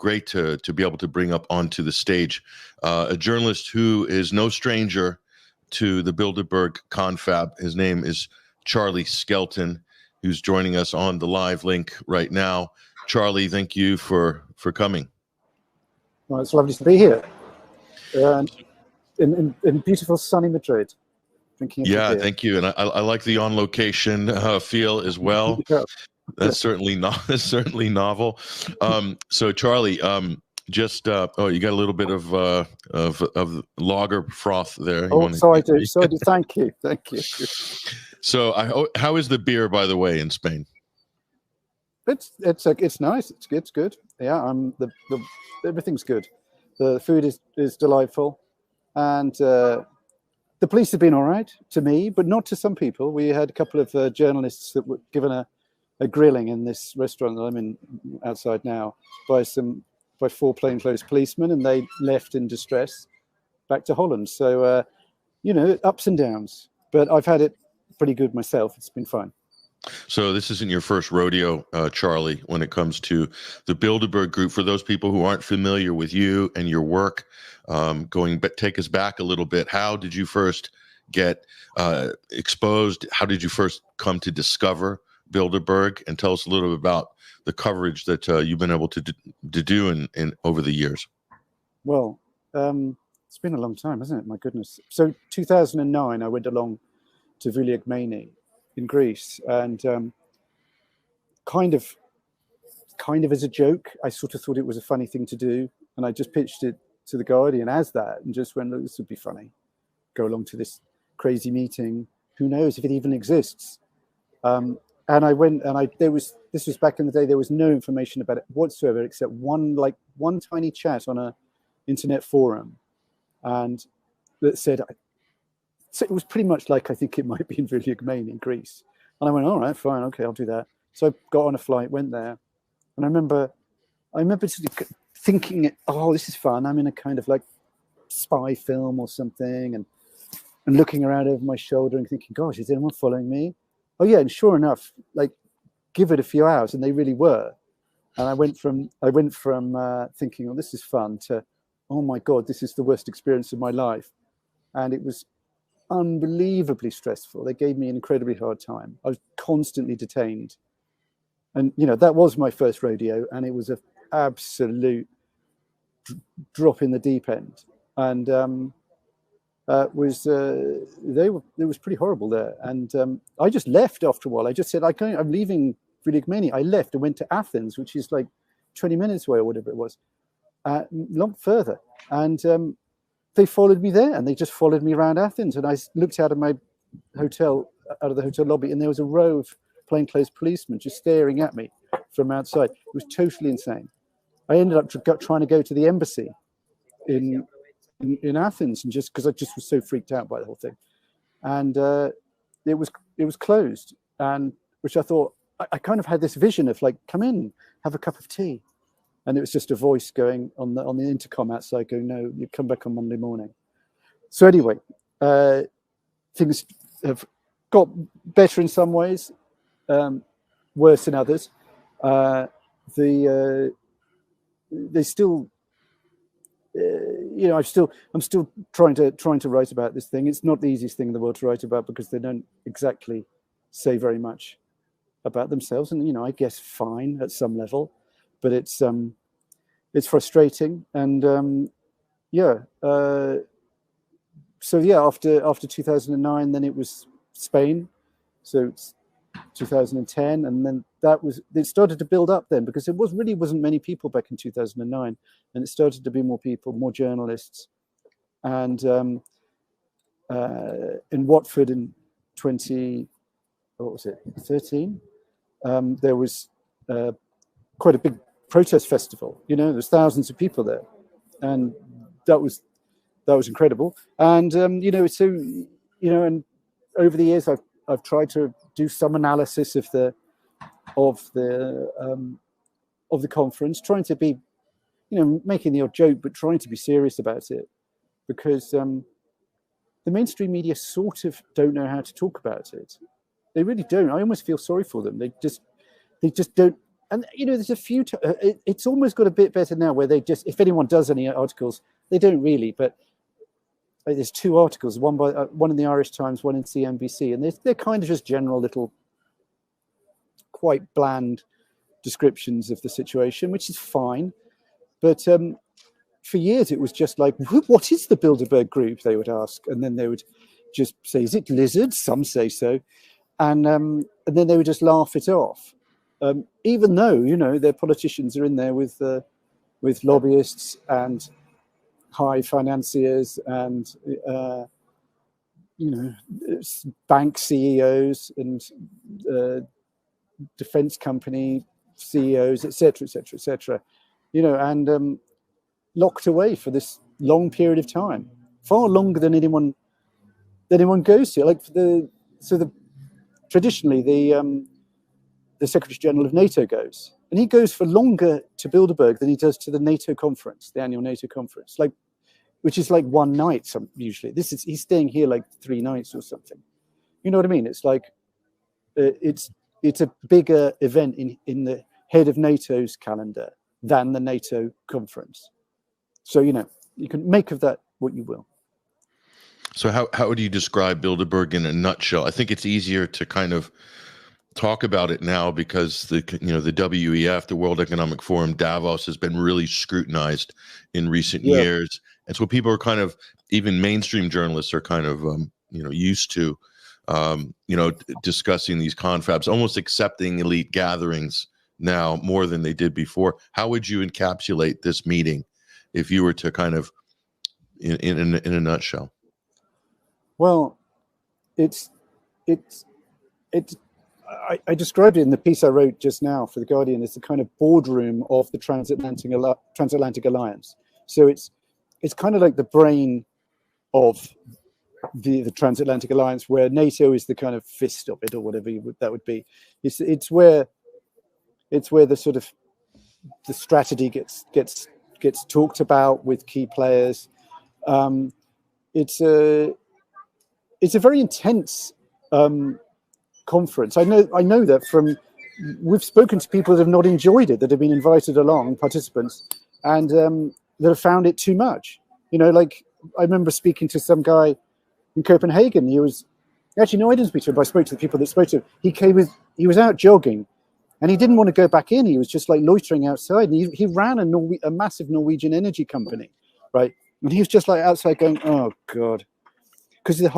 great to be able to bring up onto the stage a journalist who is no stranger to the Bilderberg confab. His name is Charlie Skelton, who's joining us on the live link right now. Charlie, thank you for coming. Well, it's lovely to be here in beautiful sunny Madrid. Yeah, thank you. And I like the on location feel as well. Yeah. That's certainly novel. So Charlie, just oh, you got a little bit of lager froth there. So I do. Thank you. So how is the beer, by the way, in Spain? It's nice. It's good. Yeah, everything's good. The food is delightful, and the police have been all right to me, but not to some people. We had a couple of journalists that were given a grilling in this restaurant that I'm in outside now by 4 plainclothes policemen, and they left in distress back to Holland. So, ups and downs, but I've had it pretty good myself. It's been fine. So this isn't your first rodeo, Charlie, when it comes to the Bilderberg Group. For those people who aren't familiar with you and your work, take us back a little bit. How did you first get exposed? How did you first come to discover Bilderberg? And tell us a little bit about the coverage that you've been able to do in over the years. Well, it's been a long time, hasn't it? My goodness. So 2009, I went along to Bilderberg Meeting in Greece, and kind of as a joke, I sort of thought it was a funny thing to do, and I just pitched it to the Guardian as that, and just went, look, this would be funny. Go along to this crazy meeting. Who knows if it even exists? And I went, and this was back in the day. There was no information about it whatsoever, except one tiny chat on a internet forum, and that said. So it was pretty much like, I think it might be in Bilderberg Meeting in Greece. And I went, all right, fine, okay, I'll do that. So I got on a flight, went there. And I remember sort of thinking, oh, this is fun. I'm in a kind of like spy film or something, and looking around over my shoulder and thinking, gosh, is anyone following me? Oh yeah, and sure enough, like, give it a few hours, and they really were. And I went from thinking, oh, this is fun, to, oh my God, this is the worst experience of my life. And it was unbelievably stressful. They gave me an incredibly hard time. I was constantly detained, and that was my first rodeo, and it was an absolute drop in the deep end. And it was pretty horrible there. And I just left after a while. I just said, I'm leaving Bilderberg Meeting. I left and went to Athens, which is like 20 minutes away or whatever it was, a lot further. And they followed me there, and they just followed me around Athens. And I looked out of the hotel lobby, and there was a row of plainclothes policemen just staring at me from outside. It was totally insane. I ended up trying to go to the embassy in Athens, and just because I just was so freaked out by the whole thing. And it was closed, and which I thought, I kind of had this vision of like, come in, have a cup of tea. And it was just a voice going on the intercom outside going, no, you come back on Monday morning. So anyway, things have got better in some ways, worse in others. They still, I'm still trying to write about this thing. It's not the easiest thing in the world to write about, because they don't exactly say very much about themselves, and I guess fine at some level. But it's frustrating, and after 2009, then it was Spain, so it's 2010, and then it started to build up then, because wasn't many people back in 2009, and it started to be more people, more journalists, and in Watford in 2013, there was quite a big protest festival. There's thousands of people there, and that was incredible. And and over the years I've tried to do some analysis of the conference, trying to be making the odd joke, but trying to be serious about it, because the mainstream media sort of don't know how to talk about it. They really don't. I almost feel sorry for them. They just don't And there's a few. It's almost got a bit better now, where they just, if anyone does any articles, they don't really. But there's 2 articles, one in the Irish Times, one in CNBC, and they're kind of just general little, quite bland descriptions of the situation, which is fine. But for years, it was just like, what is the Bilderberg Group? They would ask, and then they would just say, is it lizards? Some say so, and then they would just laugh it off. Even though their politicians are in there with lobbyists and high financiers and bank CEOs and defense company CEOs, etc., etc., etc., and locked away for this long period of time, far longer than anyone goes to. Like traditionally the Secretary General of NATO goes, and he goes for longer to Bilderberg than he does to the NATO conference, the annual NATO conference, which is like one night. Usually, he's staying here like 3 nights or something. You know what I mean? It's like it's a bigger event in the head of NATO's calendar than the NATO conference. So you can make of that what you will. So how would you describe Bilderberg in a nutshell? I think it's easier to kind of talk about it now because the WEF, the World Economic Forum, Davos, has been really scrutinized in recent years, and so people are kind of, even mainstream journalists are kind of used to discussing these confabs, almost accepting elite gatherings now more than they did before. How would you encapsulate this meeting if you were to kind of in a nutshell? Well, I described it in the piece I wrote just now for The Guardian as the kind of boardroom of the transatlantic alliance. So it's kind of like the brain of the transatlantic alliance, where NATO is the kind of fist of it, or whatever that would be. It's where the sort of the strategy gets talked about with key players. It's a very intense conference. I know that we've spoken to people that have not enjoyed it, that have been invited along, participants, and that have found it too much. Like I remember speaking to some guy in Copenhagen. I didn't speak to him, but I spoke to the people that spoke to him. He was out jogging, and he didn't want to go back in. He was just like loitering outside. And he ran a massive Norwegian energy company, right? And he was just like outside going, oh God, because the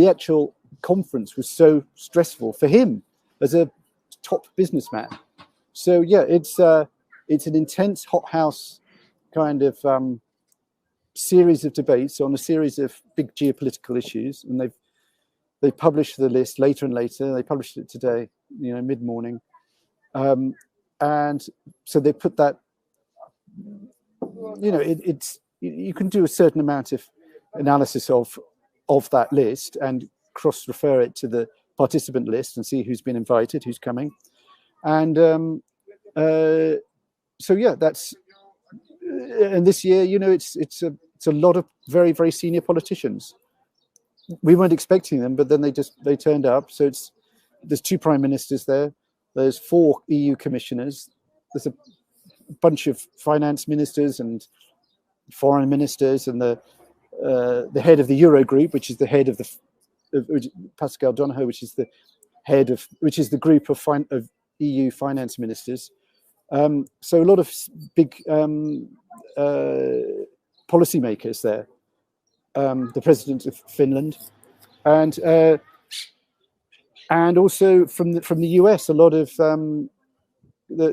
actual conference was so stressful for him as a top businessman. So yeah, it's an intense hothouse kind of series of debates on a series of big geopolitical issues, and they published the list later and later. They published it today, mid-morning, and so they put that. You can do a certain amount of analysis of that list and cross-refer it to the participant list and see who's been invited, who's coming, and so yeah, that's. And this year, it's a lot of very, very senior politicians. We weren't expecting them, but then they turned up. So there's 2 prime ministers there. There's 4 EU commissioners. There's a bunch of finance ministers and foreign ministers, and the head of the Eurogroup, which is the head of Pascal Donohoe, which is the group of EU finance ministers. So a lot of big policymakers there. The president of Finland, and also from the US, a lot of the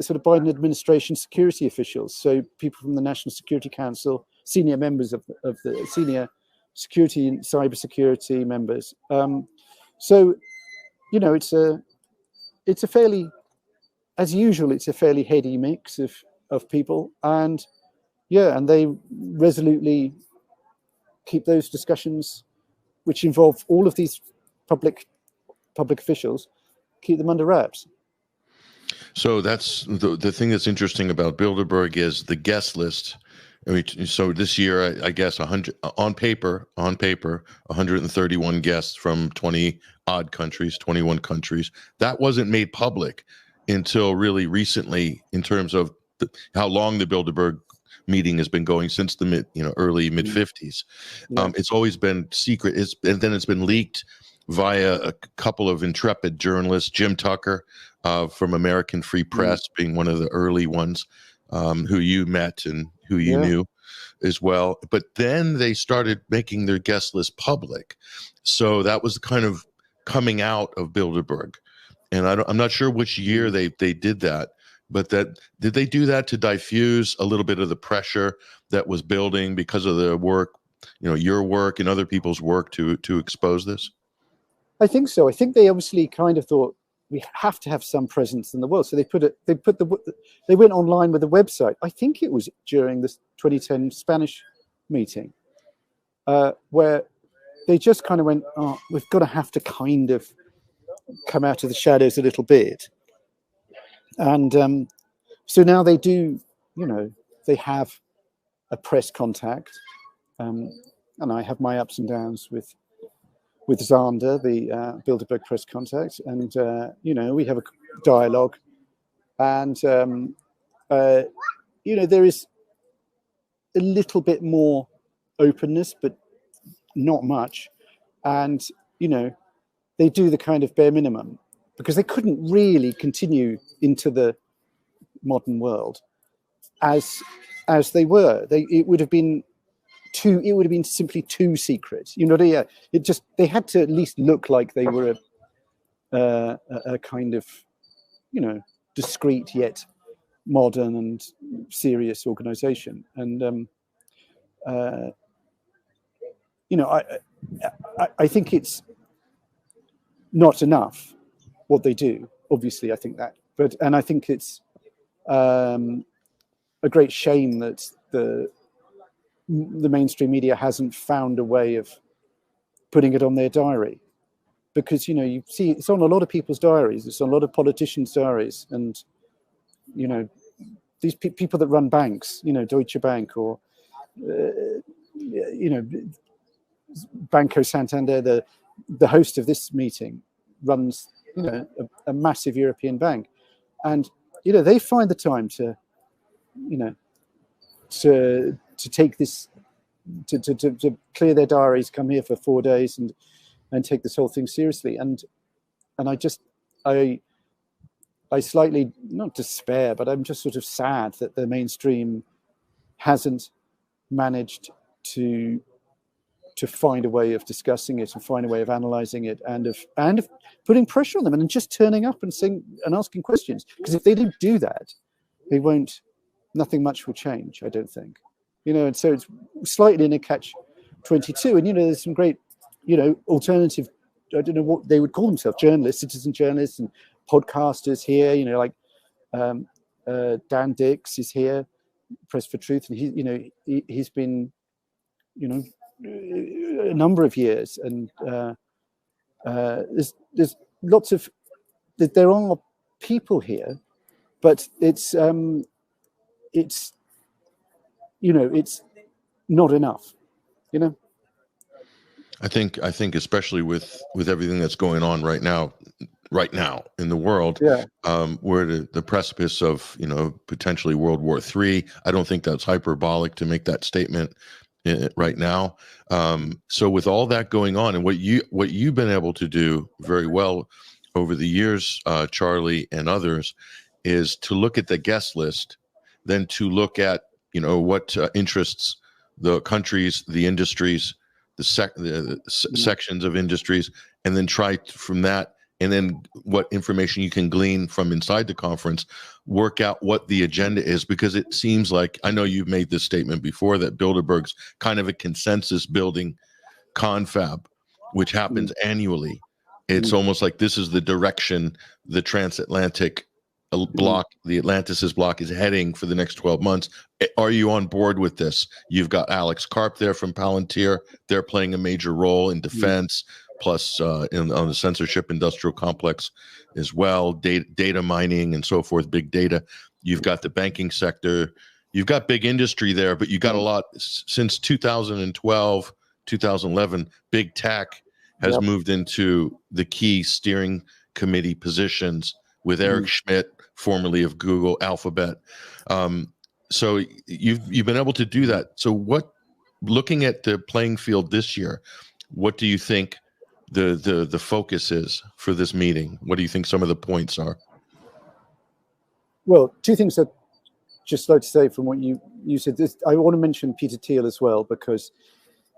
sort of Biden administration security officials. So people from the National Security Council, senior members of the senior security and cybersecurity members. So it's a fairly, as usual, it's a fairly heady mix of people, and they resolutely keep those discussions, which involve all of these public officials, keep them under wraps. So that's the thing that's interesting about Bilderberg is the guest list. So this year, I guess 100 on paper, 131 guests from 20 odd countries, 21 countries. That wasn't made public until really recently, in terms of how long the Bilderberg meeting has been going, since the early mid 50s. Yeah. It's always been secret. And then it's been leaked via a couple of intrepid journalists, Jim Tucker from American Free Press being one of the early ones, who you met and who you knew as well. But then they started making their guest list public. So that was kind of coming out of Bilderberg. And I'm not sure which year they did that, but did they do that to diffuse a little bit of the pressure that was building because of the work, your work and other people's work to expose this? I think so. I think they obviously kind of thought we have to have some presence in the world. So they went online with a website. I think it was during the 2010 Spanish meeting, where they just kind of went, oh, we've got to have to kind of come out of the shadows a little bit. And so now they do, they have a press contact. And I have my ups and downs with Zander, the Bilderberg press contact, and we have a dialogue, and there is a little bit more openness, but not much, and they do the kind of bare minimum because they couldn't really continue into the modern world as they were. It would have been simply too secret. They had to at least look like they were a kind of, discreet yet modern and serious organization. And, I think it's not enough what they do. Obviously, I think that. And I think it's a great shame that the mainstream media hasn't found a way of putting it on their diary, because you see it's on a lot of people's diaries, it's on a lot of politicians' diaries, and these people that run banks, Deutsche Bank or Banco Santander, the host of this meeting runs a massive European bank, and they find the time to take this, to clear their diaries, come here for 4 days and take this whole thing seriously. And I slightly, not despair, but I'm just sort of sad that the mainstream hasn't managed to find a way of discussing it and find a way of analyzing it and of putting pressure on them and just turning up and saying and asking questions. Because if they didn't do that, nothing much will change, I don't think. And so it's slightly in a catch-22. And, there's some great, alternative, I don't know what they would call themselves, journalists, citizen journalists and podcasters here, like Dan Dix is here, Press for Truth. And he's been, a number of years. And there's lots of, there are people here, but it's not enough, I think especially with everything that's going on right now in the world, we're at the precipice of potentially World War III. I don't think that's hyperbolic to make that statement right now. So with all that going on, and what you've been able to do very well over the years, Charlie and others, is to look at the guest list, then to look at what interests the countries, the industries, the sections of industries, and then try from that, and then what information you can glean from inside the conference, work out what the agenda is, because it seems like, I know you've made this statement before, that Bilderberg's kind of a consensus building confab, which happens annually. It's almost like this is the direction the transatlantic bloc, the Atlanticist bloc, is heading for the next 12 months. Are you on board with this? You've got Alex Karp there from Palantir. They're playing a major role in defense, plus on the censorship industrial complex as well, data mining and so forth, big data. You've got the banking sector. You've got big industry there, but you got a lot since 2012, 2011. Big tech has moved into the key steering committee positions with Eric Schmidt, formerly of Google, Alphabet. So you've been able to do that. So looking at the playing field this year, what do you think the focus is for this meeting? What do you think some of the points are? Well, two things I'd just like to say from what you said. I want to mention Peter Teal as well, because,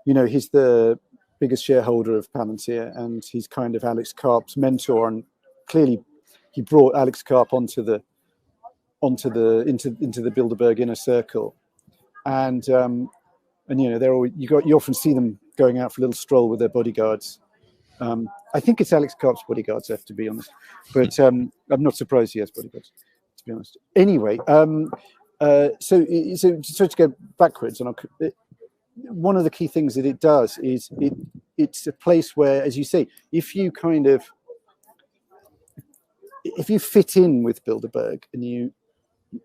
he's the biggest shareholder of Palantir, and he's kind of Alex Karp's mentor, and clearly he brought Alex Karp into the Bilderberg inner circle, and you often see them going out for a little stroll with their bodyguards. I think it's Alex Karp's bodyguards, I have to be honest, but I'm not surprised he has bodyguards, to be honest. Anyway, so to go backwards, and one of the key things that it does is it's a place where, as you say, if you fit in with Bilderberg and you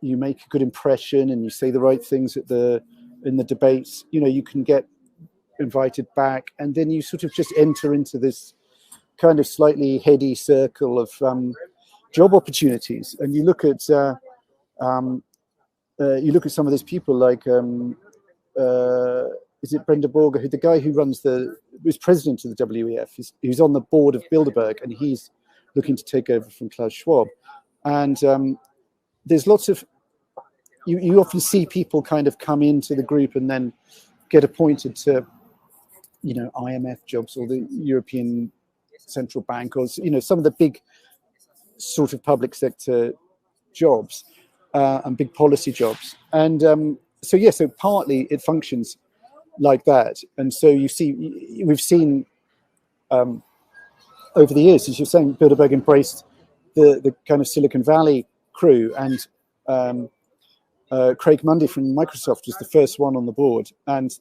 make a good impression and you say the right things in the debates, you can get invited back, and then you sort of just enter into this kind of slightly heady circle of job opportunities. And you look at some of these people like is it Brenda Borger, the guy who was president of the WEF, who's on the board of Bilderberg, and he's looking to take over from Klaus Schwab. And there's lots of, you often see people kind of come into the group and then get appointed to, IMF jobs or the European Central Bank, or, some of the big sort of public sector jobs and big policy jobs. And so partly it functions like that. And so we've seen over the years, as you're saying, Bilderberg embraced the kind of Silicon Valley crew, and Craig Mundy from Microsoft was the first one on the board, and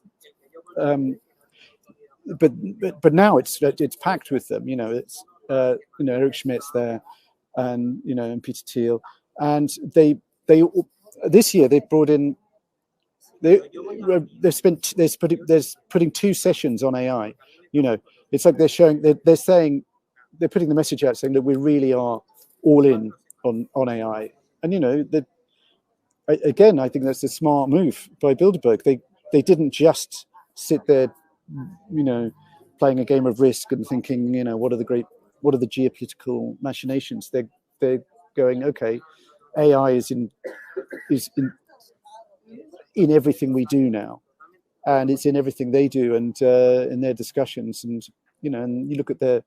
but now it's packed with them. It's Eric Schmidt's there, and and Peter Teal, and they this year they brought in. They're putting 2 sessions on AI. It's like they're saying, they're putting the message out saying that we really are all in on AI. And again, I think that's a smart move by Bilderberg. They didn't just sit there, playing a game of Risk and thinking, what are the geopolitical machinations. They're going, okay, AI is in everything we do now, and it's in everything they do, and in their discussions. And and you look at they're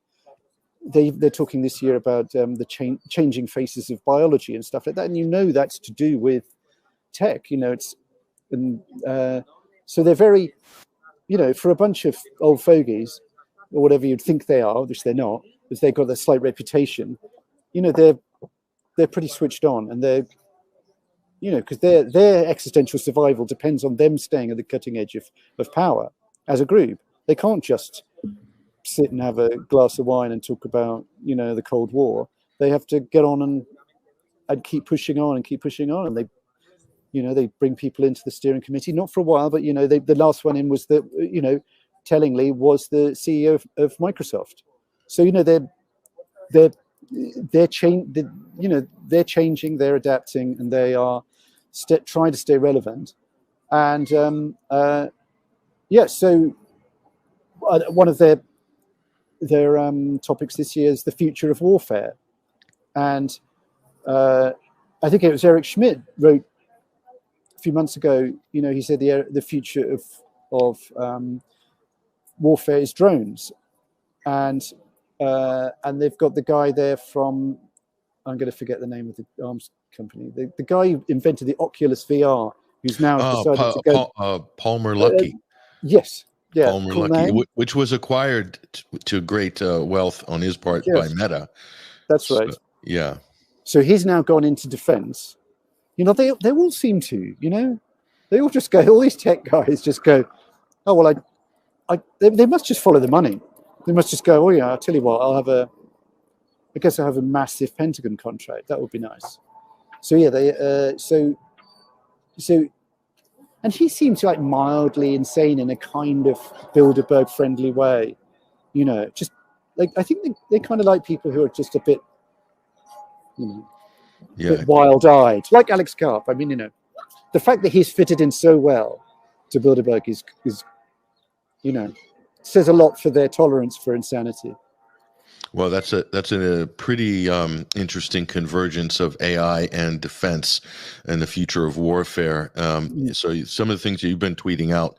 talking this year about the changing faces of biology and stuff like that, and that's to do with tech. So they're very, for a bunch of old fogies or whatever you'd think they are, which they're not, because they've got a slight reputation. They're pretty switched on, and they're because their existential survival depends on them staying at the cutting edge of power as a group. They can't just sit and have a glass of wine and talk about, the Cold War. They have to get on and keep pushing on and keep pushing on. And they bring people into the steering committee, not for a while, but, the last one in was tellingly was the CEO of Microsoft. So, they're changing, they're adapting, and they are trying to stay relevant. And so one of their topics this year is the future of warfare. And I think it was Eric Schmidt wrote a few months ago, he said the future of warfare is drones. And they've got the guy there from, I'm going to forget the name of the arms company, the guy who invented the Oculus VR, who's now decided to go. Palmer Luckey. Yes. Yeah. Palmer Luckey, which was acquired to great wealth on his part by Meta. That's right. Yeah. So he's now gone into defense. They all seem to, they all just go, all these tech guys just go, oh, well, they must just follow the money. They must just go, oh yeah, I'll tell you what, I guess I'll have a massive Pentagon contract. That would be nice. So yeah, and he seems like mildly insane in a kind of Bilderberg friendly way, just like, I think they kind of like people who are just a bit, Yeah. bit wild-eyed, like Alex Karp. I mean, the fact that he's fitted in so well to Bilderberg is says a lot for their tolerance for insanity. Well, that's a pretty interesting convergence of AI and defense and the future of warfare. So some of the things that you've been tweeting out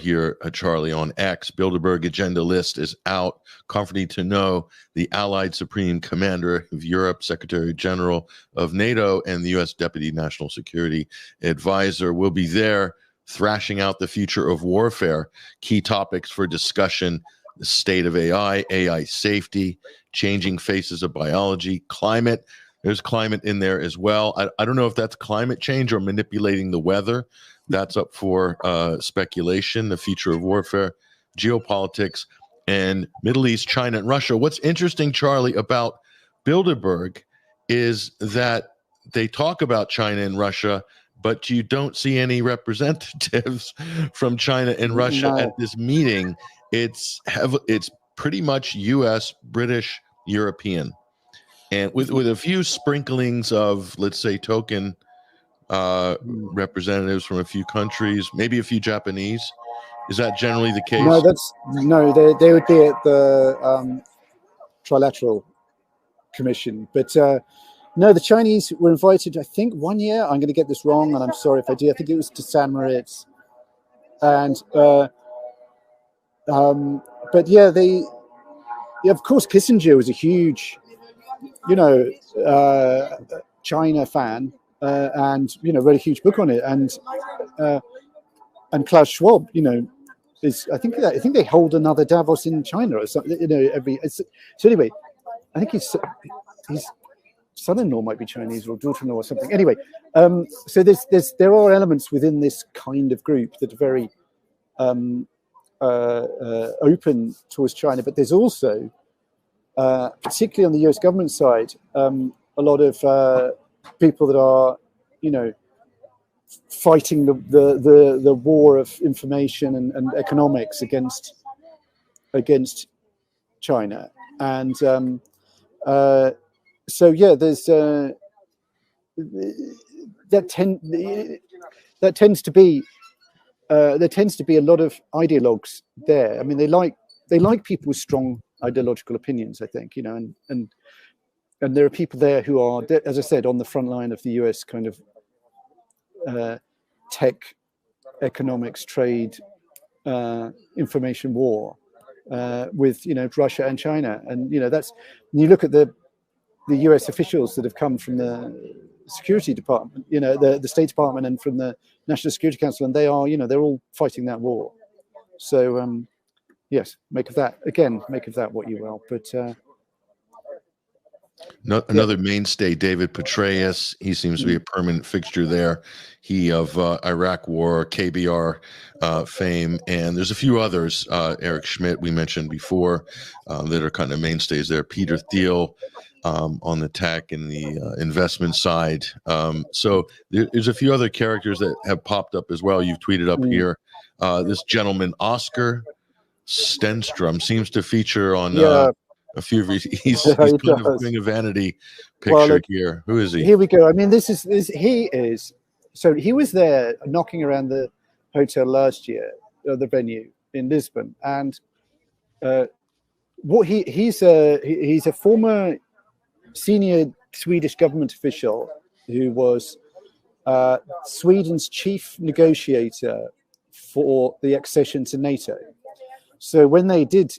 here, Charlie, on X, Bilderberg Agenda list is out. Comforting to know the Allied Supreme Commander of Europe, Secretary General of NATO, and the U.S. Deputy National Security Advisor will be there thrashing out the future of warfare. Key topics for discussion: the state of AI safety, changing faces of biology, climate. There's climate in there as well. I don't know if that's climate change or manipulating the weather. That's up for speculation. The future of warfare, geopolitics, and Middle East, China, and Russia. What's interesting, Charlie, about Bilderberg is that they talk about China and Russia, but you don't see any representatives from China and Russia at this meeting. It's pretty much U.S., British, European, and with a few sprinklings of, let's say, token representatives from a few countries, maybe a few Japanese. Is that generally the case? No, they would be at the Trilateral Commission, but no, the Chinese were invited, I think, 1 year. I'm going to get this wrong, and I'm sorry if I do. I think it was to San Moritz, and but yeah, of course, Kissinger was a huge, China fan, and wrote a huge book on it, and Klaus Schwab, is I think they hold another Davos in China or something, so anyway, I think his son-in-law might be Chinese or daughter-in-law or something. Anyway, so there are elements within this kind of group that are very open towards China, but there's also, particularly on the US government side, a lot of people that are, fighting the war of information and economics against China, and so yeah, there's that tends to be. There tends to be a lot of ideologues there. I mean, they like people with strong ideological opinions, I think, and there are people there who are, as I said, on the front line of the US kind of tech, economics, trade, information war with Russia and China, and that's when you look at the US officials that have come from the Security Department, the State Department, and from the National Security Council, and they are, they're all fighting that war. So, yes, make of that what you will. But another mainstay, David Petraeus. He seems to be a permanent fixture there. He of Iraq War, KBR fame, and there's a few others. Eric Schmidt, we mentioned before, that are kind of mainstays there. Peter Teal. On the tech and the investment side. So there's a few other characters that have popped up as well. You've tweeted up here. This gentleman, Oscar Stenstrom, seems to feature on a few of these. He's kind of doing a vanity picture here. Who is he? Here we go. I mean, he is. So he was there knocking around the hotel last year, the venue in Lisbon. And he's a former senior Swedish government official who was Sweden's chief negotiator for the accession to NATO. So when they did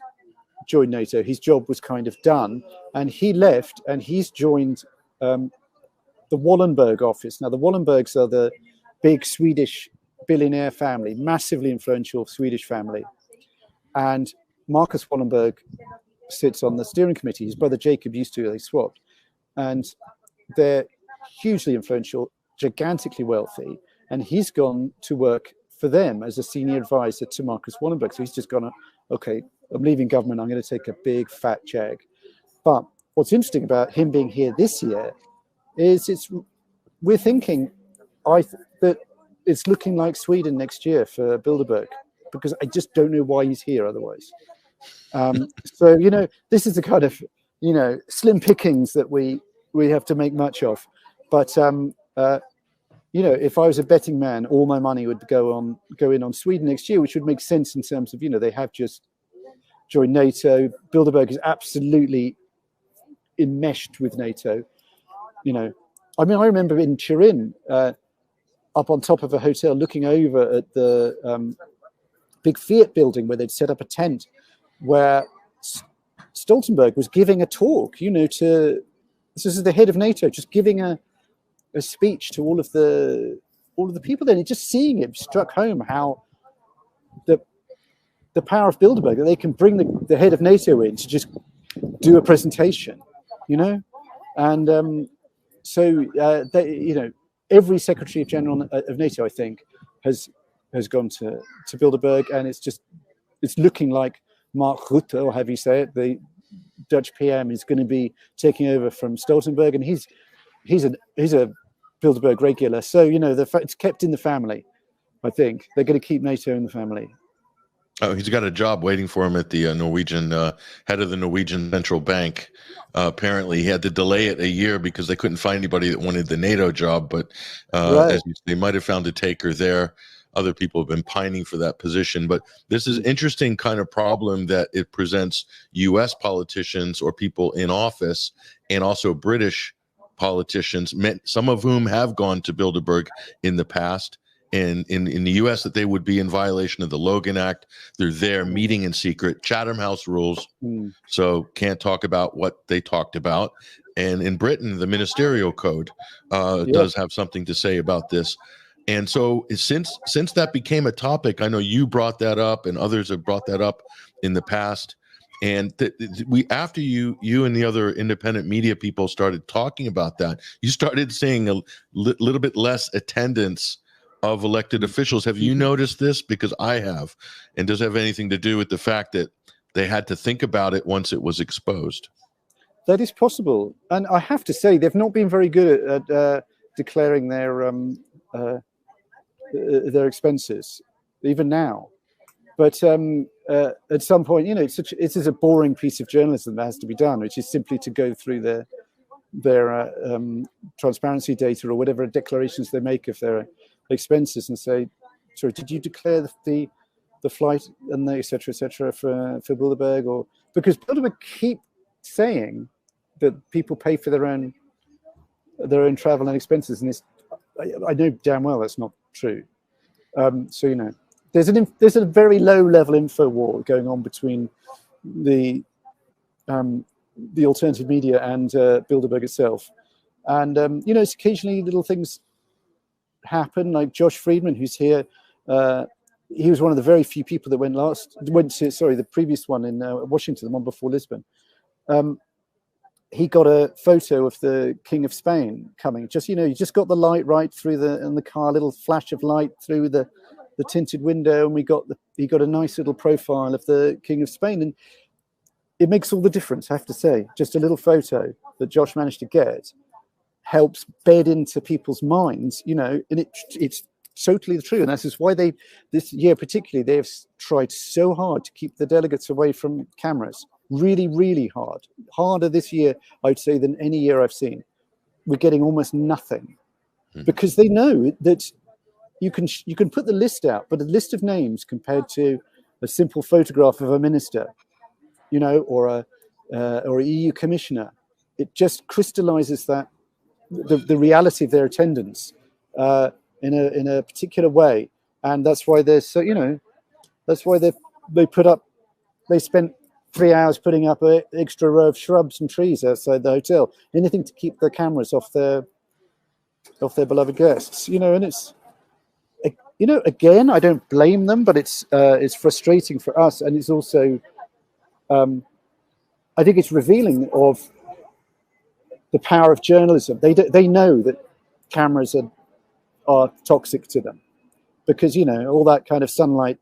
join NATO, his job was kind of done, and he left, and he's joined the Wallenberg office. Now, the Wallenbergs are the big Swedish billionaire family, massively influential Swedish family. And Marcus Wallenberg sits on the steering committee. His brother Jacob used to, they swapped. And they're hugely influential, gigantically wealthy, and he's gone to work for them as a senior advisor to Marcus Wallenberg. So he's just gone, okay, I'm leaving government, I'm going to take a big fat check. But what's interesting about him being here this year is we're thinking that it's looking like Sweden next year for Bilderberg, because I just don't know why he's here otherwise. So, this is the kind of, slim pickings that we we have to make much of. But you know, if I was a betting man, all my money would go in on Sweden next year, which would make sense in terms of, you know, they have just joined NATO. Bilderberg is absolutely enmeshed with NATO. You know, I mean, I remember in Turin, up on top of a hotel, looking over at the big Fiat building where they'd set up a tent, where Stoltenberg was giving a talk. You know, this is the head of NATO, just giving a speech to all of the people there. And just seeing it struck home how the power of Bilderberg, that they can bring the head of NATO in to just do a presentation, you know. And so they, you know, every Secretary of General of NATO, I think, has gone to Bilderberg, and it's looking like Mark Rutte, or however you say it, the Dutch PM, is going to be taking over from Stoltenberg, and he's a Bilderberg regular. So, you know, it's kept in the family. I think they're going to keep NATO in the family. Oh, he's got a job waiting for him at the Norwegian head of the Norwegian Central Bank. Apparently, he had to delay it a year because they couldn't find anybody that wanted the NATO job. But Right. they might have found a taker there. Other people have been pining for that position. But this is interesting kind of problem that it presents U.S. politicians or people in office, and also British politicians, some of whom have gone to Bilderberg in the past. And in the U.S., that they would be in violation of the Logan Act. They're there meeting in secret, Chatham House rules, so can't talk about what they talked about. And in Britain, the ministerial code does have something to say about this. And so since that became a topic, I know you brought that up and others have brought that up in the past. And after you and the other independent media people started talking about that, you started seeing a little bit less attendance of elected officials. Have you noticed this? Because I have. And does it have anything to do with the fact that they had to think about it once it was exposed? That is possible. And I have to say, they've not been very good at declaring their expenses, even now. But at some point, you know, it is a boring piece of journalism that has to be done, which is simply to go through their transparency data or whatever declarations they make of their expenses and say, sorry, did you declare the flight and the et cetera for Bilderberg? Or because Bilderberg keep saying that people pay for their own travel and expenses, and I know damn well that's not true. So, you know, there's a very low level info war going on between the alternative media and Bilderberg itself, and you know, it's occasionally little things happen, like Josh Friedman, who's here. He was one of the very few people that went to the previous one in Washington, the one before Lisbon. He got a photo of the King of Spain coming. Just, you know, you just got the light right through in the car, little flash of light through the tinted window, and he got a nice little profile of the King of Spain, and it makes all the difference, I have to say. Just a little photo that Josh managed to get helps bed into people's minds, you know, and it's totally true. And this is why this year particularly, they have tried so hard to keep the delegates away from cameras. Really, really hard. Harder this year, I'd say, than any year I've seen. We're getting almost nothing because they know that you can put the list out, but a list of names compared to a simple photograph of a minister, you know, or a EU commissioner, it just crystallizes that the reality of their attendance in a particular way, and that's why they're so, you know, that's why they spent 3 hours putting up an extra row of shrubs and trees outside the hotel, anything to keep the cameras off their beloved guests, you know. And it's, you know, again, I don't blame them, but it's frustrating for us, and it's also I think it's revealing of the power of journalism. They know that cameras are toxic to them because, you know, all that kind of sunlight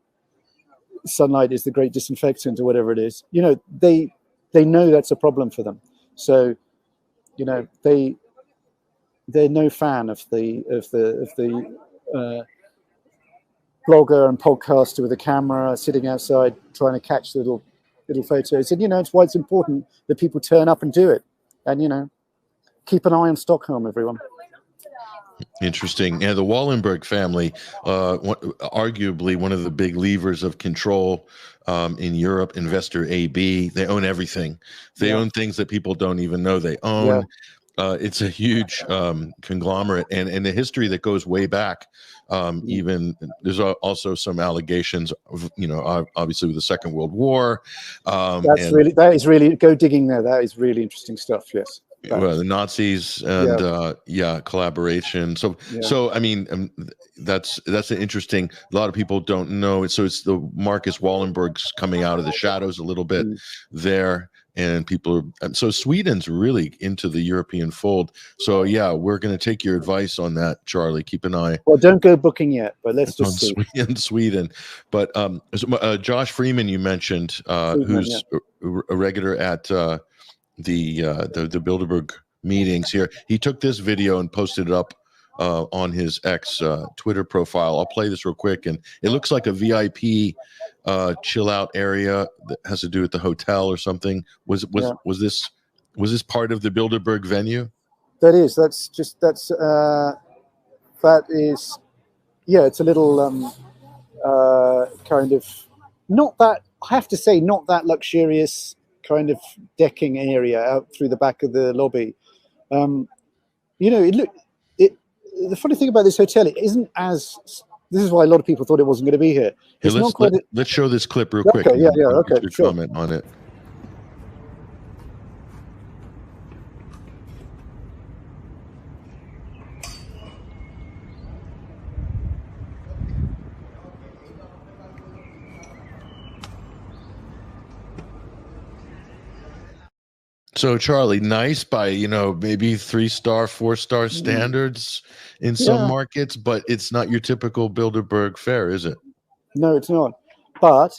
is the great disinfectant or whatever it is. You know, they know that's a problem for them. So, you know, they're no fan of the blogger and podcaster with a camera sitting outside trying to catch little photos. And, you know, it's why it's important that people turn up and do it. And, you know, keep an eye on Stockholm, everyone. Interesting. Yeah, the Wallenberg family, arguably one of the big levers of control in Europe, investor AB. They own everything. They own things that people don't even know they own. It's a huge conglomerate, and the history that goes way back. Even there's also some allegations of, obviously with the Second World War. That is really go digging there. That is really interesting stuff. Yes. Well, the Nazis and collaboration. So I mean, that's an interesting. A lot of people don't know it. So it's the Marcus Wallenbergs coming out of the shadows a little bit there, and people. So Sweden's really into the European fold. So yeah, we're going to take your advice on that, Charlie. Keep an eye. Well, don't go booking yet, but let's just see. In Sweden. But Josh Freeman, you mentioned, who's a regular at. The Bilderberg meetings here. He took this video and posted it up on his X Twitter profile. I'll play this real quick, and it looks like a VIP chill out area that has to do with the hotel or something. Was this part of the Bilderberg venue? That is. It's a little kind of not that, I have to say, not that luxurious kind of decking area out through the back of the lobby. The funny thing about this hotel, it isn't as. This is why a lot of people thought it wasn't going to be here. Let's show this clip real quick. Okay, okay, sure. Comment on it. So Charlie, nice by maybe 3-star, 4-star standards in some markets, but it's not your typical Bilderberg fare, is it? No, it's not. But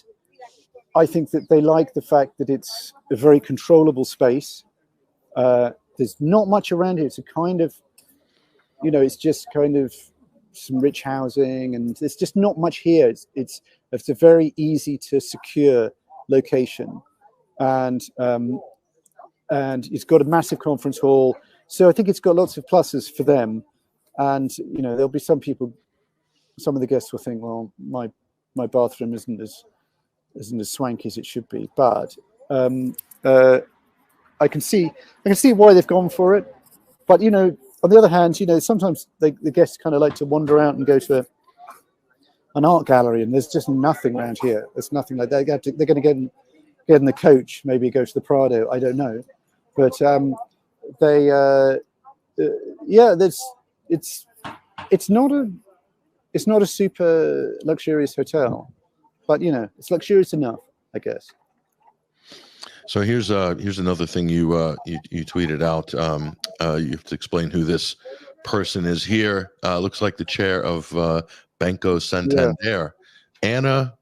I think that they like the fact that it's a very controllable space. There's not much around here. It's a kind of, it's just kind of some rich housing, and there's just not much here. It's a very easy to secure location, and it's got a massive conference hall. So I think it's got lots of pluses for them. And, there'll be some people, some of the guests will think, well, my bathroom isn't as swanky as it should be. But I can see why they've gone for it. But, on the other hand, sometimes the guests kind of like to wander out and go to an art gallery, and there's just nothing around here. There's nothing like that. They're going to get in the coach, maybe go to the Prado. I don't know, but it's not a super luxurious hotel, but it's luxurious enough, I guess. So here's another thing you tweeted out. You have to explain who this person is here. Looks like the chair of Banco Santander, Anna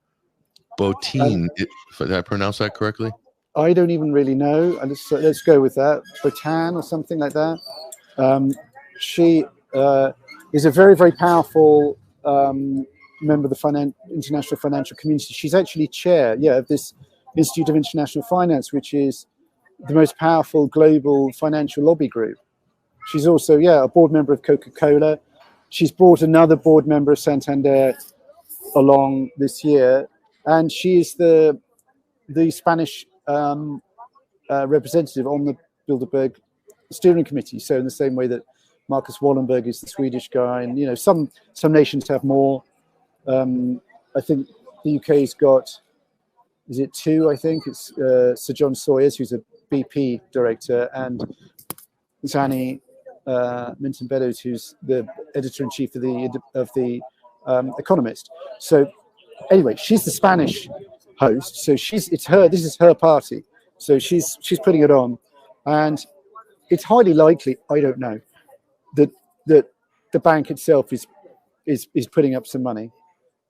Botin. Did I pronounce that correctly? I don't even really know. Let's go with that. Botin or something like that. She is a very, very powerful member of the international financial community. She's actually chair, of this Institute of International Finance, which is the most powerful global financial lobby group. She's also, a board member of Coca-Cola. She's brought another board member of Santander along this year, and she is the Spanish representative on the Bilderberg steering committee. So in the same way that Marcus Wallenberg is the Swedish guy, and some nations have more. I think the UK's got, is it 2? I think it's Sir John Sawyers, who's a BP director, and Zanny Minton-Beddoes, who's the editor-in-chief of the Economist. So anyway, she's the Spanish host. So this is her party. So she's putting it on, and it's highly likely, I don't know, that the bank itself is putting up some money.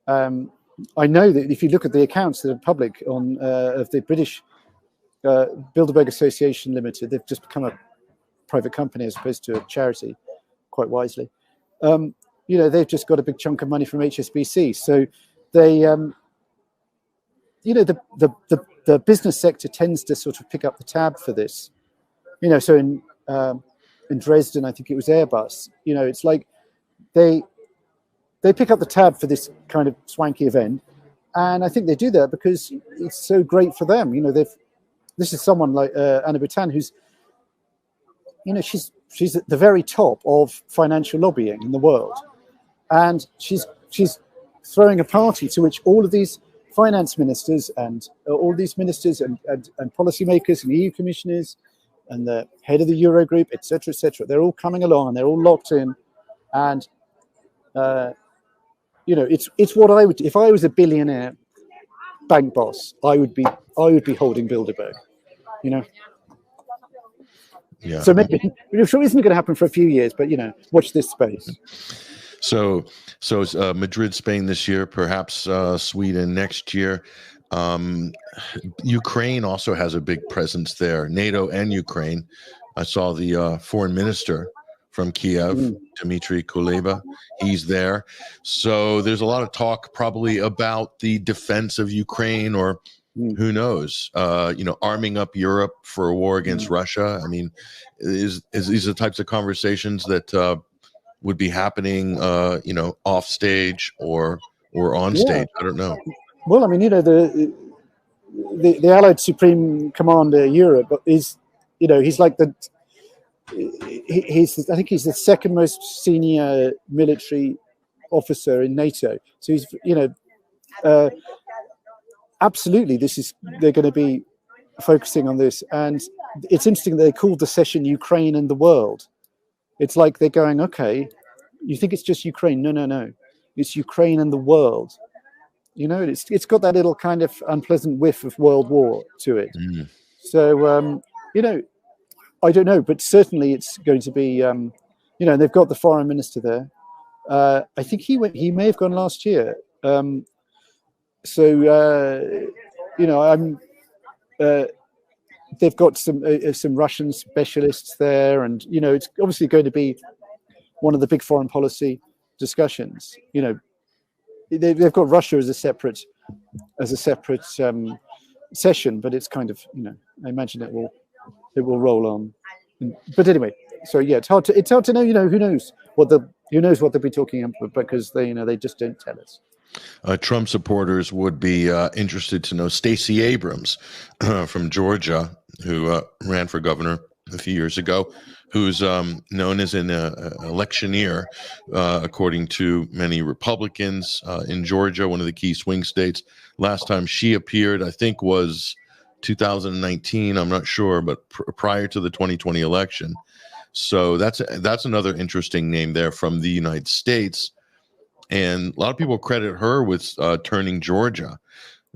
I know that if you look at the accounts that are public on of the British Bilderberg Association Limited, they've just become a private company as opposed to a charity, quite wisely. They've just got a big chunk of money from HSBC. So they, the business sector tends to sort of pick up the tab for this. So in in Dresden, I think it was Airbus. You know, it's like they pick up the tab for this kind of swanky event, and I think they do that because it's so great for them. You know, this is someone like Anna Botin, who's, you know, she's at the very top of financial lobbying in the world, and she's throwing a party to which all of these finance ministers and all these ministers and policymakers and EU commissioners and the head of the Eurogroup, etc., they're all coming along and they're all locked in. And you know, it's what I would, if I was a billionaire bank boss, I would be holding Bilderberg. You know. Yeah. So maybe it sure isn't going to happen for a few years, but you know, watch this space. So it's Madrid, Spain this year, perhaps Sweden next year. Ukraine also has a big presence there. NATO and Ukraine. I saw the foreign minister from Kiev, Dmitry Kuleba. He's there. So there's a lot of talk probably about the defense of Ukraine, or who knows, you know, arming up Europe for a war against Russia. I mean, is these the types of conversations that would be happening, you know, off stage or on stage? I don't know. Well, I mean, you know, the Allied Supreme Commander Europe is, you know, he's like I think he's the second most senior military officer in NATO. So he's, you know, absolutely, they're going to be focusing on this. And it's interesting that they called the session Ukraine and the World. It's like they're going, okay, you think it's just Ukraine? No. It's Ukraine and the world. You know, it's got that little kind of unpleasant whiff of World War to it. So, you know, I don't know, but certainly it's going to be, you know, they've got the foreign minister there. I think he may have gone last year. So, you know, they've got some Russian specialists there, and you know, it's obviously going to be one of the big foreign policy discussions. You know, they've got Russia as a separate session, but it's kind of, you know, I imagine it will roll on. But anyway, so yeah, it's hard to know. You know, who knows what they'll be talking about, because they just don't tell us. Trump supporters would be interested to know Stacy Abrams from Georgia, who ran for governor a few years ago, who's known as an electioneer, according to many Republicans in Georgia, one of the key swing states. Last time she appeared, I think, was 2019. I'm not sure, but prior to the 2020 election. So that's another interesting name there from the United States. And a lot of people credit her with turning Georgia.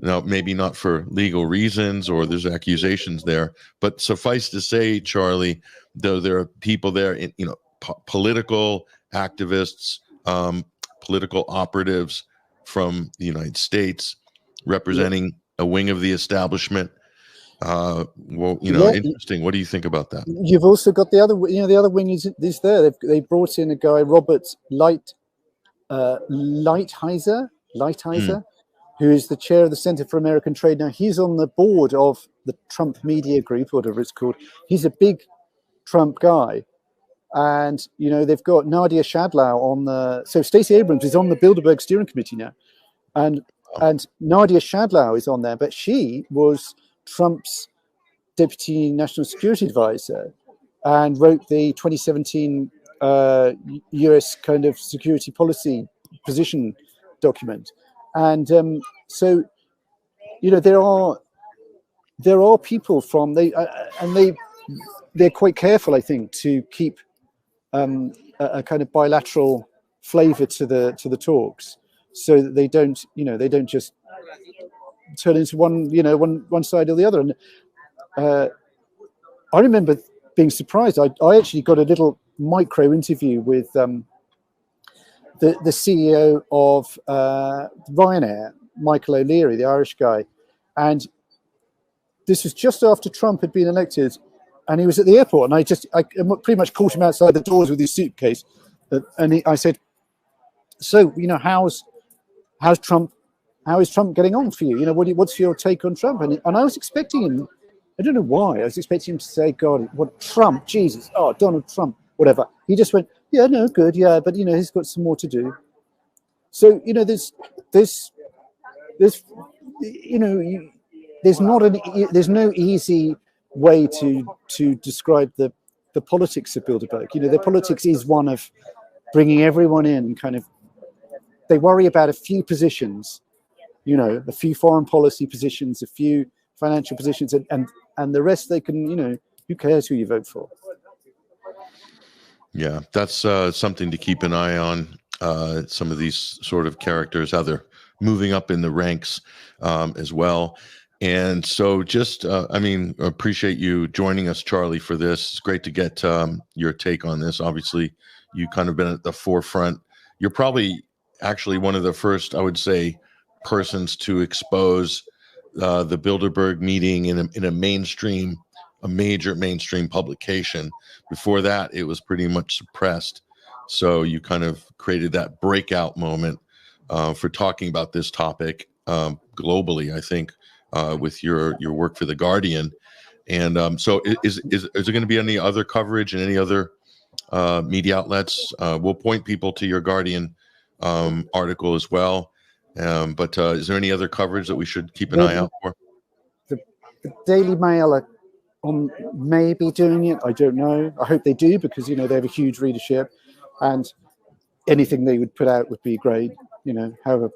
Now, maybe not for legal reasons, or there's accusations there, but suffice to say, Charlie, though there are people there, you know, political activists, political operatives from the United States, representing a wing of the establishment. Well, you know, interesting. What do you think about that? You've also got the other wing is there. They brought in a guy, Robert Lighthizer, who is the chair of the Center for American Trade. Now, he's on the board of the Trump Media Group, whatever it's called. He's a big Trump guy. And, you know, they've got Nadia Shadlow so Stacy Abrams is on the Bilderberg steering committee now. And Nadia Shadlow is on there, but she was Trump's deputy national security advisor and wrote the 2017 US kind of security policy position document. And so, you know, there are people from they're quite careful, I think, to keep a kind of bilateral flavor to the talks, so that they don't just turn into one side or the other. And I remember being surprised. I actually got a little micro interview with the CEO of Ryanair, Michael O'Leary, the Irish guy, and this was just after Trump had been elected, and he was at the airport, and I pretty much caught him outside the doors with his suitcase, and I said, "So, you know, how is Trump getting on for you? You know, what's your take on Trump?" And I was expecting him I don't know why. I was expecting him to say, God, what, Trump, Jesus, oh, Donald Trump, whatever. He just went, yeah, no, good, yeah, but, you know, he's got some more to do. So, you know, there's you know, there's no easy way to describe the politics of Bilderberg. You know, the politics is one of bringing everyone in, kind of, they worry about a few positions, you know, a few foreign policy positions, a few financial positions, and the rest they can, you know, who cares who you vote for? Yeah, that's something to keep an eye on. Some of these sort of characters, how they're moving up in the ranks as well. And so just, I mean, appreciate you joining us, Charlie, for this. It's great to get your take on this. Obviously, you kind of been at the forefront. You're probably actually one of the first, I would say, persons to expose the Bilderberg Meeting in a mainstream, a major mainstream publication. Before that, it was pretty much suppressed. So you kind of created that breakout moment for talking about this topic globally, I think, with your work for The Guardian. And so is there going to be any other coverage and any other media outlets? We'll point people to your Guardian article as well. But is there any other coverage that we should keep an eye out for? The Daily Mail are maybe doing it. I don't know. I hope they do, because, you know, they have a huge readership, and anything they would put out would be great. You know, however,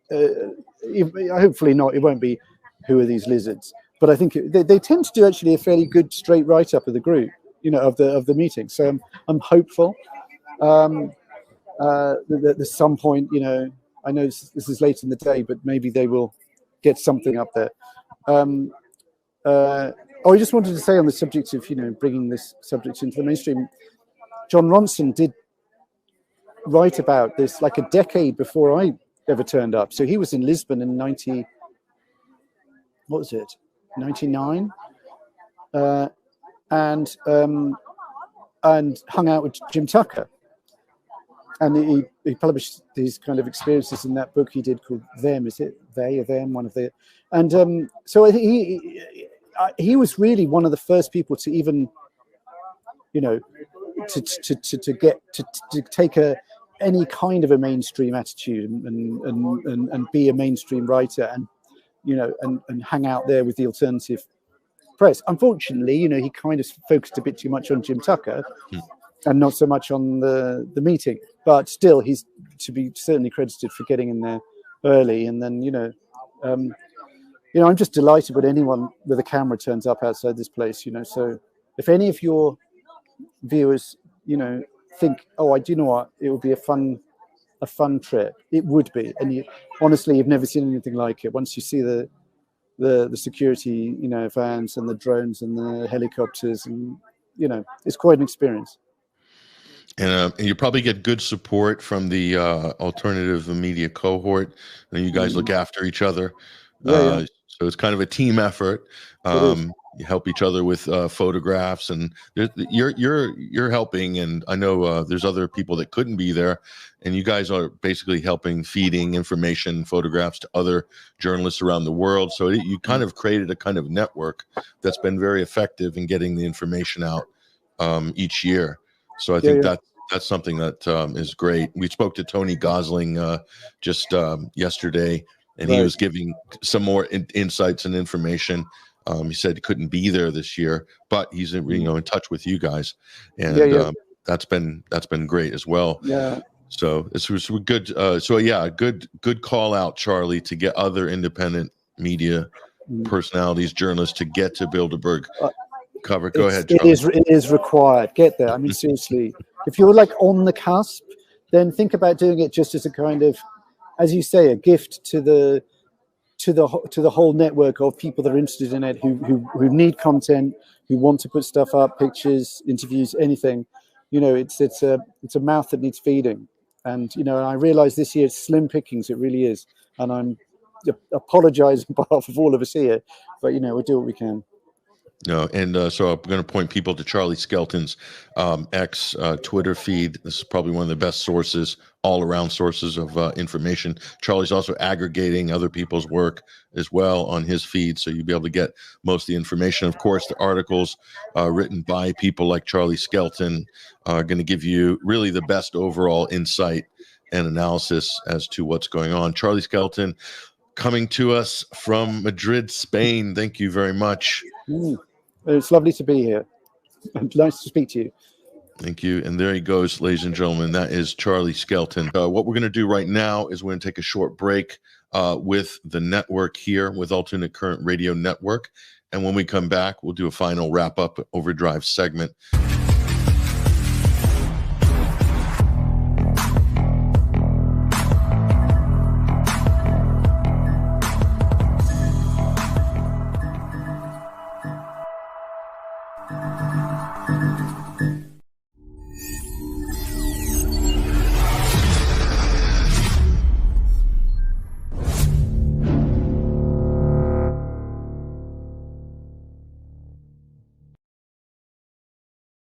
hopefully not. It won't be who are these lizards, but I think they tend to do actually a fairly good straight write up of the group, you know, of the meeting. So I'm hopeful. At some point, you know, I know this is late in the day, but maybe they will get something up there. I just wanted to say on the subject of, you know, bringing this subject into the mainstream, John Ronson did write about this like a decade before I ever turned up. So he was in Lisbon in 99, and hung out with Jim Tucker. And he published these kind of experiences in that book he did called Them. Is it They or Them? One of the, and so he was really one of the first people to even, you know, to take any kind of a mainstream attitude and be a mainstream writer, and, you know, and hang out there with the alternative press. Unfortunately, you know, he kind of focused a bit too much on Jim Tucker and not so much on the meeting. But still, he's to be certainly credited for getting in there early. And then, you know, I'm just delighted when anyone with a camera turns up outside this place. You know, so if any of your viewers, you know, think, oh, do you know what, it would be a fun trip, it would be. And honestly, you've never seen anything like it. Once you see the security, you know, vans and the drones and the helicopters, and, you know, it's quite an experience. And you probably get good support from the alternative media cohort, and you guys look after each other. Yeah. So it's kind of a team effort. You help each other with photographs, and you're helping. And I know there's other people that couldn't be there, and you guys are basically helping, feeding information, photographs to other journalists around the world. So you kind of created a kind of network that's been very effective in getting the information out each year. So I think that's something that is great. We spoke to Tony Gosling just yesterday, and he was giving some more insights and information. He said he couldn't be there this year, but he's in touch with you guys, and that's been great as well. Yeah. So this was good. Good call out, Charlie, to get other independent media personalities, journalists, to get to Bilderberg. Cover. Go ahead, Charlie. It is required. Get there. I mean, seriously, if you're like on the cusp, then think about doing it just as a kind of, as you say, a gift to the whole network of people that are interested in it, who need content, who want to put stuff up, pictures, interviews, anything. You know, it's a mouth that needs feeding. And, you know, and I realize this year it's slim pickings. It really is. And I'm apologizing on behalf of all of us here, but, you know, we'll do what we can. No, and so I'm going to point people to Charlie Skelton's X Twitter feed. This is probably one of the best sources, all-around sources of information. Charlie's also aggregating other people's work as well on his feed, so you'll be able to get most of the information. Of course, the articles written by people like Charlie Skelton are going to give you really the best overall insight and analysis as to what's going on. Charlie Skelton, coming to us from Madrid, Spain. Thank you very much. It's lovely to be here. Nice to speak to you. Thank you. And there he goes, ladies and gentlemen. That is Charlie Skelton. What we're going to do right now is we're going to take a short break with the network here, with Alternate Current Radio Network. And when we come back, we'll do a final wrap-up Overdrive segment.